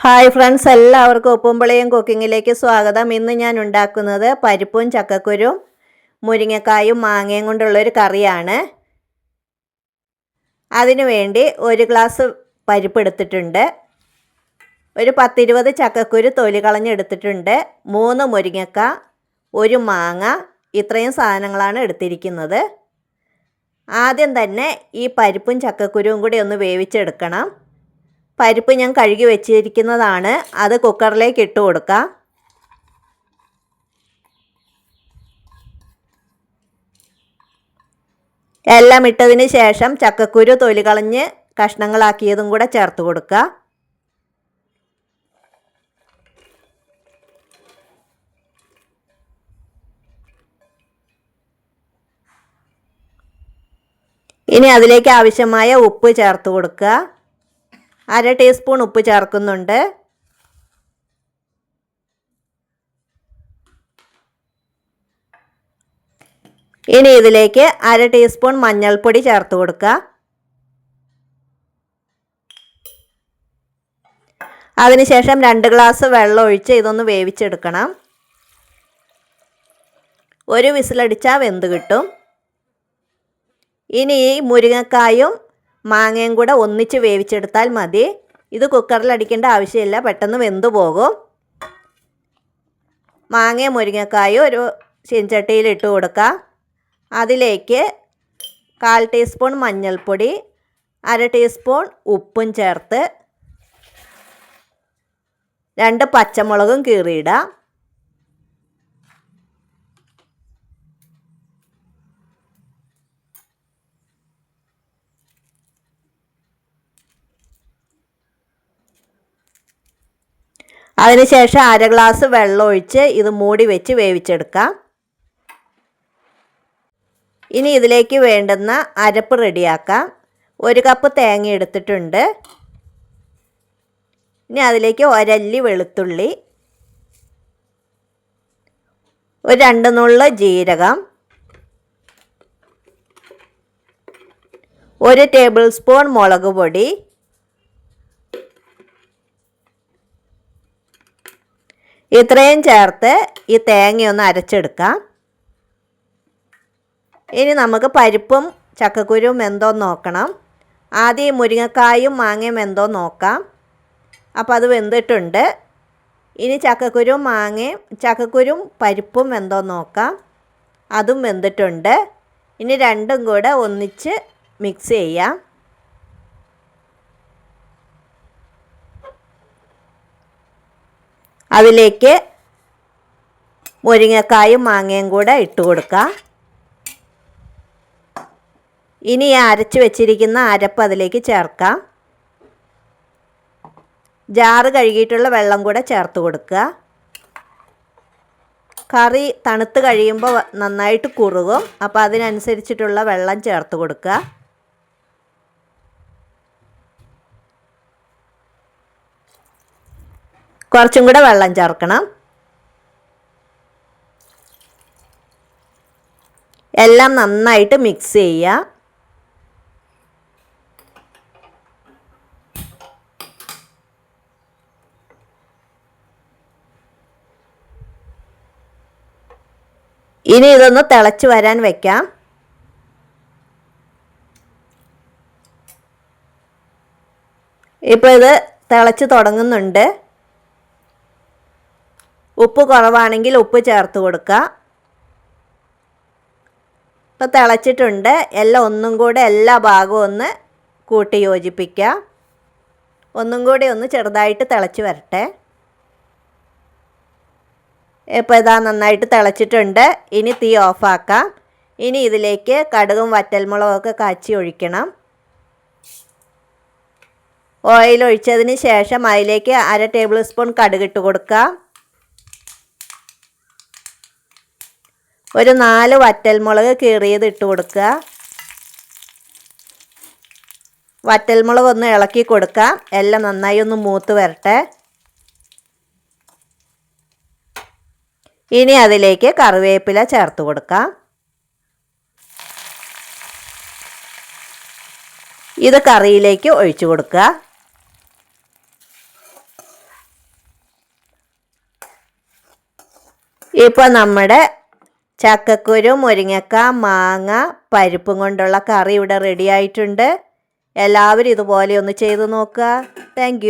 Hi friends, എല്ലാവർക്കും ഉപ്പുംപുളിയും കുക്കിങ്ങിലേക്ക് സ്വാഗതം. ഇന്ന് ഞാൻ ഉണ്ടാക്കുന്നത് പരിപ്പും ചക്കക്കുരും മുരിങ്ങക്കായും മാങ്ങയും കൊണ്ടുള്ളൊരു കറിയാണ്. അതിനുവേണ്ടി ഒരു ഗ്ലാസ് പരിപ്പ് എടുത്തിട്ടുണ്ട്, ഒരു 10-20 ചക്കക്കുരു തൊലി കളഞ്ഞെടുത്തിട്ടുണ്ട്, 3 മുരിങ്ങക്ക, ഒരു മാങ്ങ, ഇത്രയും സാധനങ്ങളാണ് എടുത്തിരിക്കുന്നത്. ആദ്യം തന്നെ ഈ പരിപ്പും ചക്കക്കുരുവും കൂടി ഒന്ന് വേവിച്ചെടുക്കണം. പരിപ്പ് ഞാൻ കഴുകി വെച്ചിരിക്കുന്നതാണ്, അത് കുക്കറിലേക്ക് ഇട്ട് കൊടുക്കാം. എല്ലാം ഇട്ടതിന് ശേഷം ചക്കക്കുരു തൊലി കളഞ്ഞ് കഷ്ണങ്ങളാക്കിയതും കൂടെ ചേർത്ത് കൊടുക്കുക. ഇനി അതിലേക്ക് ആവശ്യമായ ഉപ്പ് ചേർത്ത് കൊടുക്കുക. 1/2 ടീസ്പൂൺ ഉപ്പ് ചേർക്കുന്നുണ്ട്. ഇനി ഇതിലേക്ക് 1/2 ടീസ്പൂൺ മഞ്ഞൾപ്പൊടി ചേർത്ത് കൊടുക്കുക. അതിനുശേഷം 2 ഗ്ലാസ് വെള്ളം ഒഴിച്ച് ഇതൊന്ന് വേവിച്ചെടുക്കണം. ഒരു വിസിലടിച്ചാൽ വെന്ത് കിട്ടും. ഇനി ഈ മുരിങ്ങക്കായും മാങ്ങയും കൂടെ ഒന്നിച്ച് വേവിച്ചെടുത്താൽ മതി. ഇത് കുക്കറിൽ അടിക്കേണ്ട ആവശ്യമില്ല, പെട്ടെന്ന് വെന്തു പോകും. മാങ്ങയും മുരിങ്ങക്കായും ഒരു ചീനച്ചട്ടിയിൽ ഇട്ട് കൊടുക്കുക. അതിലേക്ക് 1/4 ടീസ്പൂൺ മഞ്ഞൾപ്പൊടി, 1/2 ടീസ്പൂൺ ഉപ്പും ചേർത്ത് 2 പച്ചമുളകും കീറിയിടാം. അതിനുശേഷം 1/2 ഗ്ലാസ് വെള്ളം ഒഴിച്ച് ഇത് മൂടി വെച്ച് വേവിച്ചെടുക്കാം. ഇനി ഇതിലേക്ക് വേണ്ടുന്ന അരപ്പ് റെഡിയാക്കാം. 1 കപ്പ് തേങ്ങ എടുത്തിട്ടുണ്ട്. ഇനി അതിലേക്ക് ഒരല്ലി വെളുത്തുള്ളി, ഒരു 2 നുള്ള് ജീരകം, 1 ടേബിൾ സ്പൂൺ മുളക് പൊടി, ഇത്രയും ചേർത്ത് ഈ തേങ്ങയൊന്ന് അരച്ചെടുക്കാം. ഇനി നമുക്ക് പരിപ്പും ചക്കക്കുരും വെന്തോന്ന് നോക്കണം. ആദ്യം മുരിങ്ങക്കായും മാങ്ങയും വെന്തോന്ന് നോക്കാം. അപ്പോൾ അത് വെന്തിട്ടുണ്ട്. ഇനി ചക്കക്കുരും പരിപ്പും വെന്തോന്ന് നോക്കാം. അതും വെന്തിട്ടുണ്ട്. ഇനി രണ്ടും കൂടെ ഒന്നിച്ച് മിക്സ് ചെയ്യാം. അതിലേക്ക് മുരിങ്ങക്കായും മാങ്ങയും കൂടെ ഇട്ട് കൊടുക്കാം. ഇനി അരച്ച് വെച്ചിരിക്കുന്ന അരപ്പ് അതിലേക്ക് ചേർക്കാം. ജാറ് കഴുകിയിട്ടുള്ള വെള്ളം കൂടെ ചേർത്ത് കൊടുക്കുക. കറി തണുത്ത് കഴിയുമ്പോൾ നന്നായിട്ട് കുറുകും, അപ്പോൾ അതിനനുസരിച്ചിട്ടുള്ള വെള്ളം ചേർത്ത് കൊടുക്കുക. കുറച്ചും കൂടെ വെള്ളം ചേർക്കണം. എല്ലാം നന്നായിട്ട് മിക്സ് ചെയ്യുക. ഇനി ഇതൊന്ന് തിളച്ച് വരാൻ വെക്കാം. ഇപ്പോൾ ഇത് തിളച്ച് തുടങ്ങുന്നുണ്ട്. ഉപ്പ് കുറവാണെങ്കിൽ ഉപ്പ് ചേർത്ത് കൊടുക്കുക. ഇപ്പോൾ തിളച്ചിട്ടുണ്ട്. എല്ലാം ഒന്നും കൂടെ എല്ലാ ഭാഗവും ഒന്ന് കൂട്ടി യോജിപ്പിക്കുക. ഒന്നും കൂടി ഒന്ന് ചെറുതായിട്ട് തിളച്ച് വരട്ടെ. ഇപ്പോൾ ഇതാ നന്നായിട്ട് തിളച്ചിട്ടുണ്ട്. ഇനി തീ ഓഫാക്കാം. ഇനി ഇതിലേക്ക് കടുകും വറ്റൽമുളകൊക്കെ കാച്ചി ഒഴിക്കണം. ഓയിൽ ഒഴിച്ചതിന് ശേഷം അതിലേക്ക് 1/2 ടേബിൾ സ്പൂൺ കടുകിട്ട് കൊടുക്കുക. ഒരു 4 വറ്റൽമുളക് കീറിയത് ഇട്ട് കൊടുക്കുക. വറ്റൽമുളക് ഒന്ന് ഇളക്കി കൊടുക്കാം. എല്ലാം നന്നായി ഒന്ന് മൂത്ത് വരട്ടെ. ഇനി അതിലേക്ക് കറിവേപ്പില ചേർത്ത് കൊടുക്കാം. ഇത് കറിയിലേക്ക് ഒഴിച്ചു കൊടുക്കുക. ഇപ്പോൾ നമ്മുടെ ചക്കക്കുരു, മുരിങ്ങക്ക, മാങ്ങ, പരിപ്പും കൊണ്ടുള്ള കറി ഇവിടെ റെഡി ആയിട്ടുണ്ട്. എല്ലാവരും ഇതുപോലെ ഒന്ന് ചെയ്ത് നോക്കുക. താങ്ക്